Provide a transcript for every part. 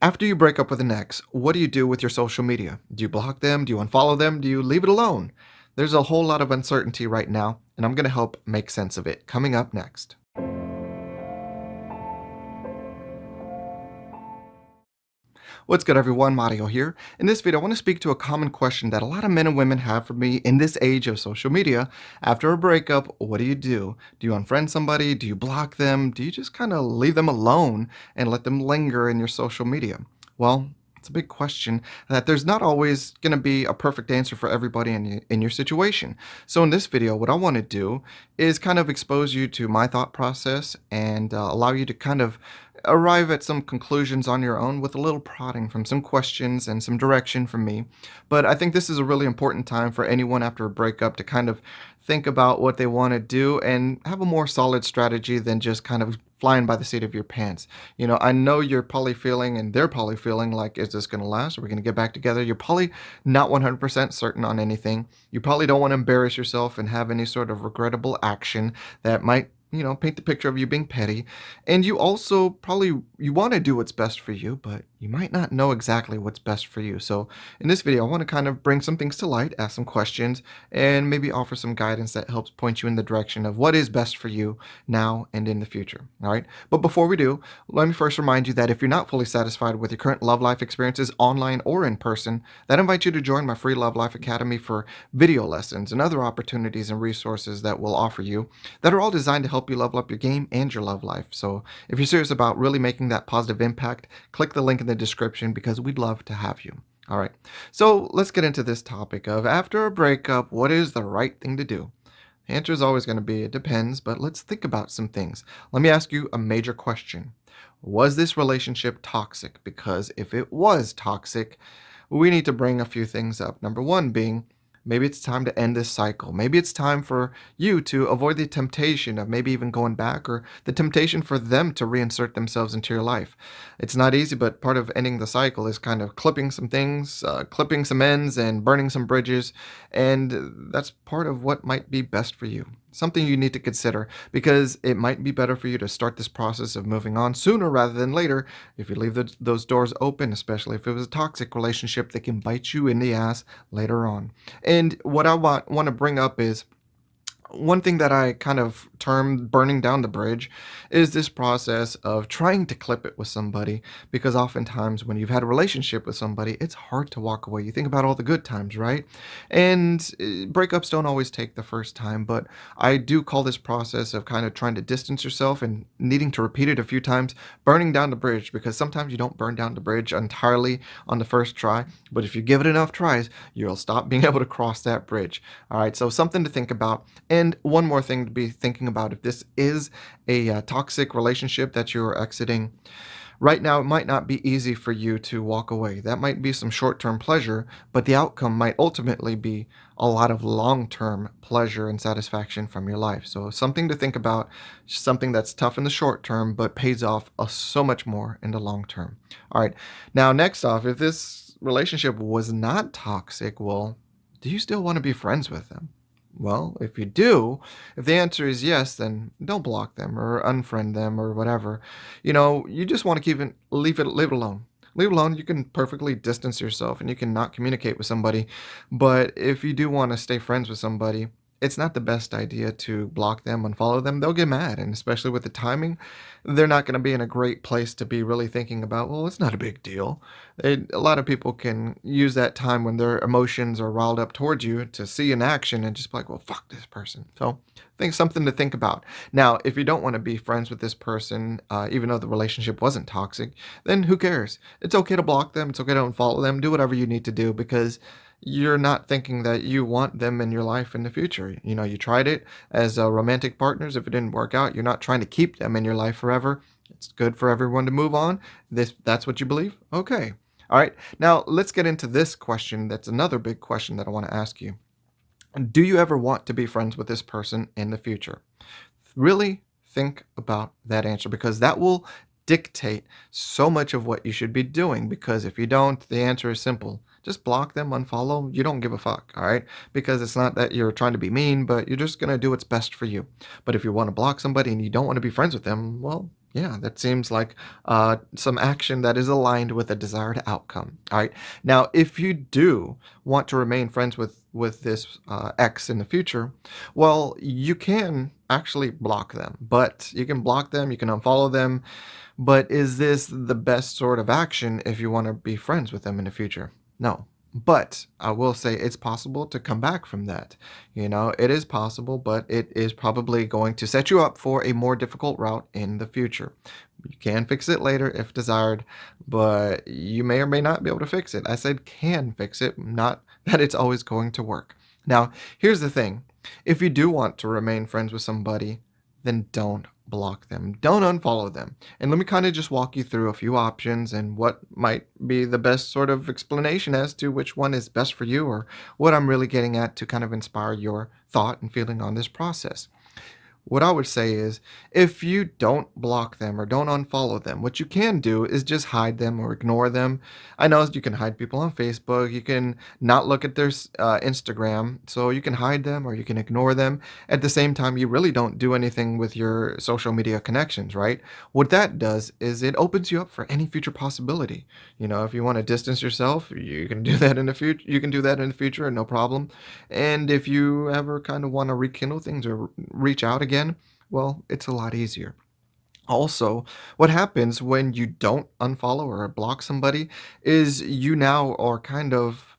After you break up with an ex, what do you do with your social media? Do you block them? Do you unfollow them? Do you leave it alone? There's a whole lot of uncertainty right now, and I'm going to help make sense of it coming up next. What's good, everyone? Mario here. In this video, I want to speak to a common question that a lot of men and women have for me in this age of social media. After a breakup, what do you do? Do you unfriend somebody? Do you block them? Do you just kind of leave them alone and let them linger in your social media? Well, it's a big question that there's not always going to be a perfect answer for everybody in your situation. So in this video, what I want to do is kind of expose you to my thought process and allow you to kind of arrive at some conclusions on your own with a little prodding from some questions and some direction from me. But I think this is a really important time for anyone after a breakup to kind of think about what they want to do and have a more solid strategy than just kind of flying by the seat of your pants. I know you're probably feeling and they're probably feeling like, is this going to last? Are we going to get back together? You're probably not 100% certain on anything. You probably don't want to embarrass yourself and have any sort of regrettable action that might paint the picture of you being petty. And you also probably you want to do what's best for you, but you might not know exactly what's best for you. So in this video, I want to kind of bring some things to light, ask some questions, and maybe offer some guidance that helps point you in the direction of what is best for you now and in the future. All right. But before we do, let me first remind you that if you're not fully satisfied with your current love life experiences online or in person, that invites you to join my free Love Life Academy for video lessons and other opportunities and resources that will offer you that are all designed to help you level up your game and your love life. So if you're serious about really making that positive impact, click the link in the description because we'd love to have you. All right, so let's get into this topic of after a breakup, what is the right thing to do? The answer is always going to be it depends, but let's think about some things. Let me ask you a major question. Was this relationship toxic? Because if it was toxic, we need to bring a few things up. Number one being, maybe it's time to end this cycle. Maybe it's time for you to avoid the temptation of maybe even going back or the temptation for them to reinsert themselves into your life. It's not easy, but part of ending the cycle is kind of clipping some things, clipping some ends, and burning some bridges. And that's part of what might be best for you. Something you need to consider because it might be better for you to start this process of moving on sooner rather than later if you leave those doors open, especially if it was a toxic relationship that can bite you in the ass later on. And what I want to bring up is one thing that I kind of term burning down the bridge is this process of trying to clip it with somebody because oftentimes when you've had a relationship with somebody, it's hard to walk away. You think about all the good times, right? And breakups don't always take the first time, but I do call this process of kind of trying to distance yourself and needing to repeat it a few times, burning down the bridge because sometimes you don't burn down the bridge entirely on the first try, but if you give it enough tries, you'll stop being able to cross that bridge. All right, so something to think about. And one more thing to be thinking about if this is a toxic relationship that you're exiting, right now it might not be easy for you to walk away. That might be some short term pleasure, but the outcome might ultimately be a lot of long term pleasure and satisfaction from your life. So, something to think about, something that's tough in the short term, but pays off so much more in the long term. All right, now, next off, if this relationship was not toxic, well, do you still want to be friends with them? Well, if you do, if the answer is yes, then don't block them or unfriend them or whatever. You just want to leave it alone. Leave it alone. You can perfectly distance yourself and you can not communicate with somebody. But if you do want to stay friends with somebody, it's not the best idea to block them, unfollow them. They'll get mad. And especially with the timing, they're not going to be in a great place to be really thinking about, well, it's not a big deal. A lot of people can use that time when their emotions are riled up towards you to see an action and just be like, well, fuck this person. So think something to think about. Now, if you don't want to be friends with this person, even though the relationship wasn't toxic, then who cares? It's okay to block them. It's okay to unfollow them. Do whatever you need to do because you're not thinking that you want them in your life in the future. You tried it as romantic partners. If it didn't work out, you're not trying to keep them in your life forever. It's good for everyone to move on. That's what you believe? Okay. All right. Now, let's get into this question. That's another big question that I want to ask you. Do you ever want to be friends with this person in the future? Really think about that answer because that will dictate so much of what you should be doing. Because if you don't, the answer is simple. Just block them, unfollow. You don't give a fuck, all right? Because it's not that you're trying to be mean, but you're just going to do what's best for you. But if you want to block somebody and you don't want to be friends with them, well, Yeah, that seems like some action that is aligned with a desired outcome. All right. Now, if you do want to remain friends with this ex in the future, well, you can actually block them. But you can block them, you can unfollow them. But is this the best sort of action if you want to be friends with them in the future? No. But I will say it's possible to come back from that. It is possible, but it is probably going to set you up for a more difficult route in the future. You can fix it later if desired, but you may or may not be able to fix it. I said can fix it, not that it's always going to work. Now, here's the thing. If you do want to remain friends with somebody, then don't block them. Don't unfollow them. And let me kind of just walk you through a few options and what might be the best sort of explanation as to which one is best for you, or what I'm really getting at to kind of inspire your thought and feeling on this process. What I would say is, if you don't block them or don't unfollow them, what you can do is just hide them or ignore them. I know you can hide people on Facebook. You can not look at their Instagram, so you can hide them or you can ignore them. At the same time, you really don't do anything with your social media connections, right? What that does is it opens you up for any future possibility. If you want to distance yourself, you can do that in the future. You can do that in the future, no problem. And if you ever kind of want to rekindle things or reach out again, well, it's a lot easier. Also, what happens when you don't unfollow or block somebody is you now are kind of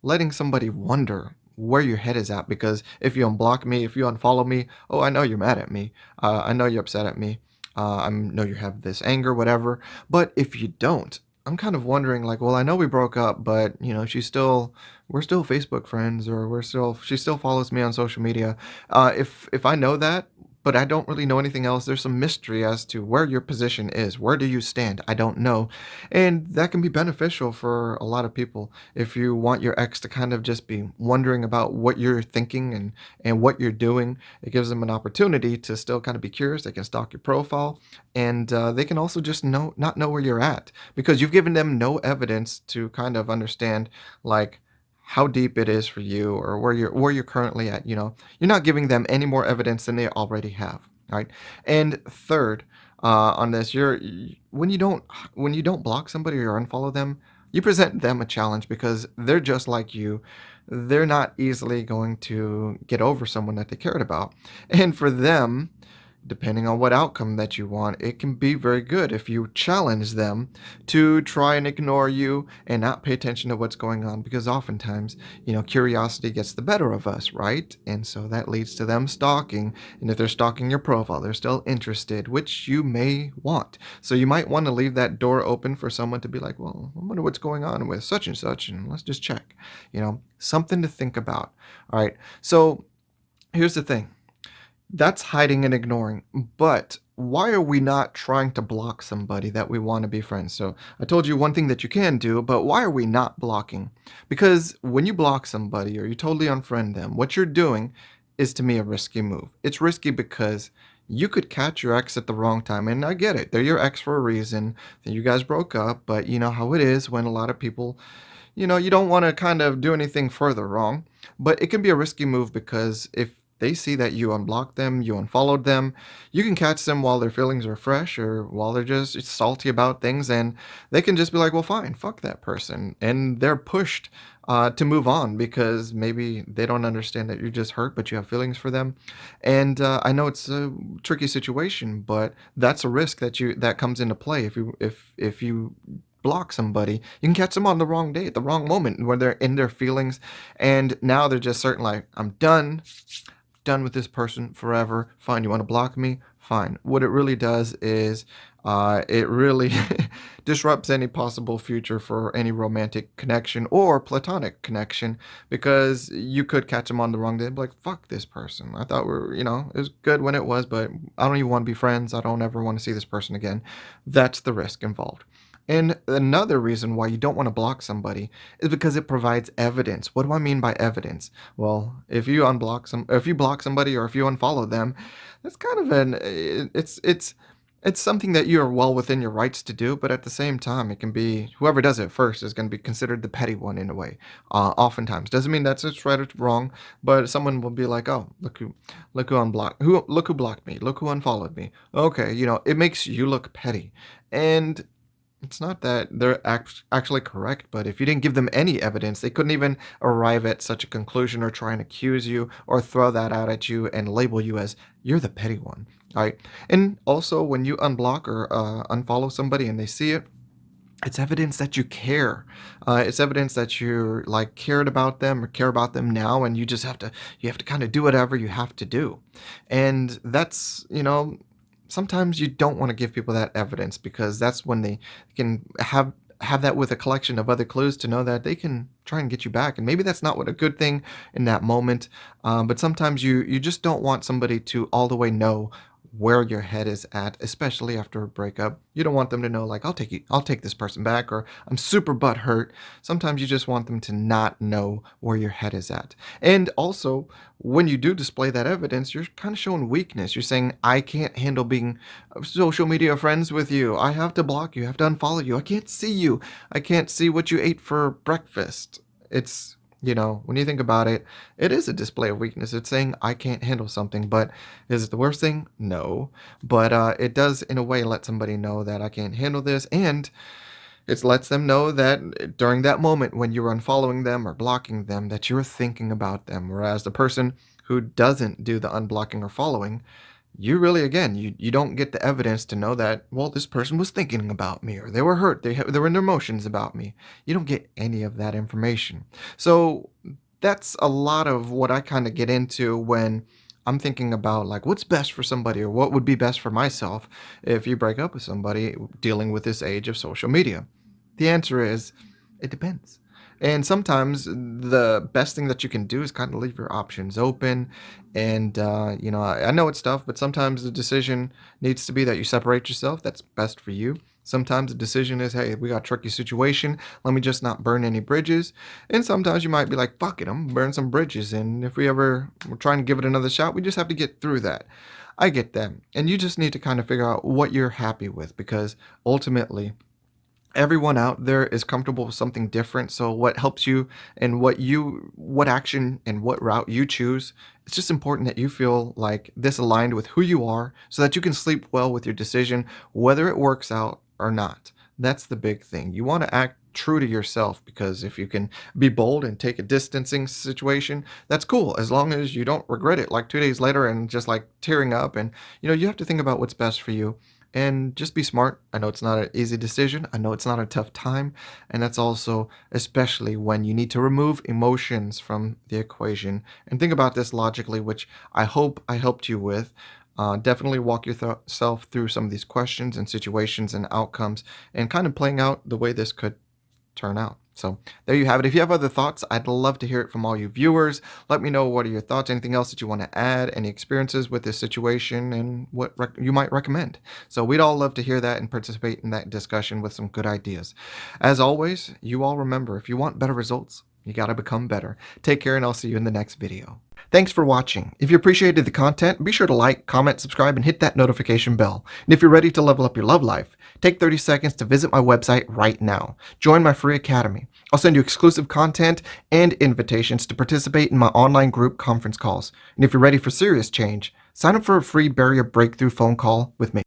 letting somebody wonder where your head is at, because if you unblock me, if you unfollow me, oh, I know you're mad at me. I know you're upset at me. I know you have this anger, whatever. But if you don't, I'm kind of wondering, like, well, I know we broke up, but we're still Facebook friends, or she still follows me on social media. If I know that, but I don't really know anything else, there's some mystery as to where your position is. Where do you stand? I don't know. And that can be beneficial for a lot of people if you want your ex to kind of just be wondering about what you're thinking and what you're doing. It gives them an opportunity to still kind of be curious. They can stalk your profile, and they can also just not know where you're at, because you've given them no evidence to kind of understand, like, how deep it is for you, or where you're currently at. You're not giving them any more evidence than they already have. All right. And third, on this, when you don't block somebody or unfollow them, you present them a challenge, because they're just like you. They're not easily going to get over someone that they cared about. And for them, depending on what outcome that you want, it can be very good if you challenge them to try and ignore you and not pay attention to what's going on, because oftentimes, curiosity gets the better of us, right? And so that leads to them stalking. And if they're stalking your profile, they're still interested, which you may want. So you might want to leave that door open for someone to be like, well, I wonder what's going on with such and such, and let's just check. Something to think about. All right. So here's the thing. That's hiding and ignoring. But why are we not trying to block somebody that we want to be friends? So I told you one thing that you can do, but why are we not blocking? Because when you block somebody or you totally unfriend them, what you're doing is, to me, a risky move. It's risky because you could catch your ex at the wrong time. And I get it. They're your ex for a reason. That you guys broke up, but you know how it is when a lot of people, you don't want to kind of do anything further wrong. But it can be a risky move, because if they see that you unblocked them, you unfollowed them, you can catch them while their feelings are fresh, or while they're just salty about things, and they can just be like, well, fine, fuck that person. And they're pushed to move on, because maybe they don't understand that you're just hurt, but you have feelings for them. And I know it's a tricky situation, but that's a risk that comes into play if you block somebody. You can catch them on the wrong day, at the wrong moment, where they're in their feelings, and now they're just certain, like, I'm done with this person forever. Fine, you want to block me? Fine. What it really does is it really disrupts any possible future for any romantic connection or platonic connection, because you could catch them on the wrong day and be like, fuck this person. I thought it was good when it was, but I don't even want to be friends. I don't ever want to see this person again. That's the risk involved. And another reason why you don't want to block somebody is because it provides evidence. What do I mean by evidence? Well, if you block somebody or if you unfollow them, that's kind of it's It's something that you are well within your rights to do, but at the same time, it can be whoever does it first is going to be considered the petty one in a way. Oftentimes, doesn't mean that's it's right or wrong, but someone will be like, "Oh, look who unblocked, look who blocked me, look who unfollowed me." Okay, it makes you look petty, and it's not that they're actually correct, but if you didn't give them any evidence, they couldn't even arrive at such a conclusion or try and accuse you or throw that out at you and label you as you're the petty one. All right. And also, when you unblock or unfollow somebody and they see it, it's evidence that you care. It's evidence that you're like cared about them or care about them now, and you have to kind of do whatever you have to do, and that's sometimes you don't want to give people that evidence because that's when they can have that with a collection of other clues to know that they can try and get you back, and maybe that's not what a good thing in that moment, but sometimes you just don't want somebody to all the way know where your head is at, especially after a breakup. You don't want them to know, like, I'll take this person back, or I'm super butthurt. Sometimes you just want them to not know where your head is at. And also, when you do display that evidence, you're kind of showing weakness. You're saying, I can't handle being social media friends with you. I have to block you. I have to unfollow you. I can't see you. I can't see what you ate for breakfast. It's when you think about it, it is a display of weakness. It's saying I can't handle something, but is it the worst thing? No. But it does, in a way, let somebody know that I can't handle this. And it lets them know that during that moment when you're unfollowing them or blocking them, that you're thinking about them. Whereas the person who doesn't do the unblocking or following, you really, again, you don't get the evidence to know that, well, this person was thinking about me or they were hurt, they were in their emotions about me. You don't get any of that information. So that's a lot of what I kind of get into when I'm thinking about, like, what's best for somebody or what would be best for myself if you break up with somebody dealing with this age of social media. The answer is it depends. And sometimes the best thing that you can do is kind of leave your options open. And, I know it's tough, but sometimes the decision needs to be that you separate yourself. That's best for you. Sometimes the decision is, hey, we got a tricky situation. Let me just not burn any bridges. And sometimes you might be like, fuck it, I'm gonna burn some bridges. And if we ever we're trying to give it another shot, we just have to get through that. I get that. And you just need to kind of figure out what you're happy with because ultimately, everyone out there is comfortable with something different. So what helps you and what action and what route you choose, it's just important that you feel like this aligned with who you are so that you can sleep well with your decision, whether it works out or not. That's the big thing. You want to act true to yourself because if you can be bold and take a distancing situation, that's cool as long as you don't regret it like 2 days later and just like tearing up. And you have to think about what's best for you and just be smart. I know it's not an easy decision. I know it's not a tough time. And that's also especially when you need to remove emotions from the equation. And think about this logically, which I hope I helped you with. Definitely walk yourself through some of these questions and situations and outcomes and kind of playing out the way this could turn out. So there you have it. If you have other thoughts, I'd love to hear it from all you viewers. Let me know what are your thoughts, anything else that you want to add, any experiences with this situation, and what you might recommend. So we'd all love to hear that and participate in that discussion with some good ideas. As always, you all remember, if you want better results, you got to become better. Take care, and I'll see you in the next video. Thanks for watching. If you appreciated the content, be sure to like, comment, subscribe, and hit that notification bell. And if you're ready to level up your love life, take 30 seconds to visit my website right now. Join my free academy. I'll send you exclusive content and invitations to participate in my online group conference calls. And if you're ready for serious change, sign up for a free barrier breakthrough phone call with me.